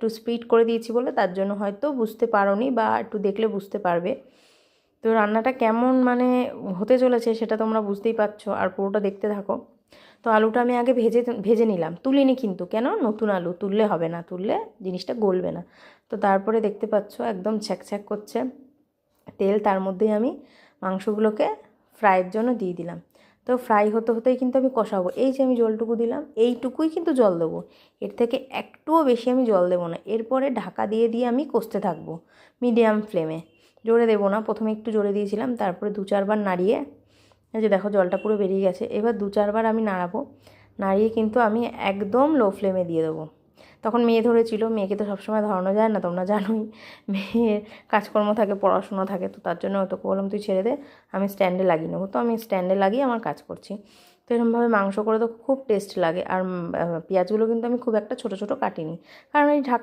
একটু স্পিড করে দিয়েছি বলে তার জন্য হয়তো বুঝতে পারোনি, বা একটু দেখলে বুঝতে পারবে। তো রান্নাটা কেমন মানে হতে চলেছে সেটা তোমরা বুঝতেই পারছো, আর পুরোটা দেখতে থাকো। তো আলুটা আমি আগে ভেজে নিলাম, তুলিনি কিন্তু, কেন, নতুন আলু তুললে হবে না, তুললে জিনিসটা গলবে না। তো তারপরে দেখতে পাচ্ছ একদম ছ্যাঁক করছে তেল, তার মধ্যেই আমি মাংসগুলোকে ফ্রাইয়ের জন্য দিয়ে দিলাম। তো ফ্রাই হতে হতেই কিন্তু আমি কষাবো। এই যে আমি জলটুকু দিলাম, এইটুকুই কিন্তু জল দেবো, এর থেকে একটুও বেশি আমি জল দেবো না। এরপরে ঢাকা দিয়ে দিয়ে আমি কষতে থাকবো মিডিয়াম ফ্লেমে, জোরে দেবো না। প্রথমে একটু জোরে দিয়েছিলাম, তারপরে 2-4 বার নাড়িয়ে, এই যে দেখো জলটা পুরো বেরিয়ে গেছে। এবার 2-4 বার আমি নাড়াবো, নাড়িয়ে কিন্তু আমি একদম লো ফ্লেমে দিয়ে দেবো। তখন মেয়ে ধরেছিল, মেয়েকে তো সবসময় ধরানো যায় না, তোমরা জানোই মেয়ের কাজকর্ম থাকে, পড়াশোনা থাকে, তো তার জন্য তোকে বললাম তুই ছেড়ে দে, আমি স্ট্যান্ডে লাগিয়ে নেবো। তো আমি স্ট্যান্ডে লাগিয়ে আমার কাজ করছি। তো এরকমভাবে মাংস করে তো খুব টেস্ট লাগে। আর পেঁয়াজগুলো কিন্তু আমি খুব একটা ছোটো ছোটো কাটিনি, কারণ এই ঢাকা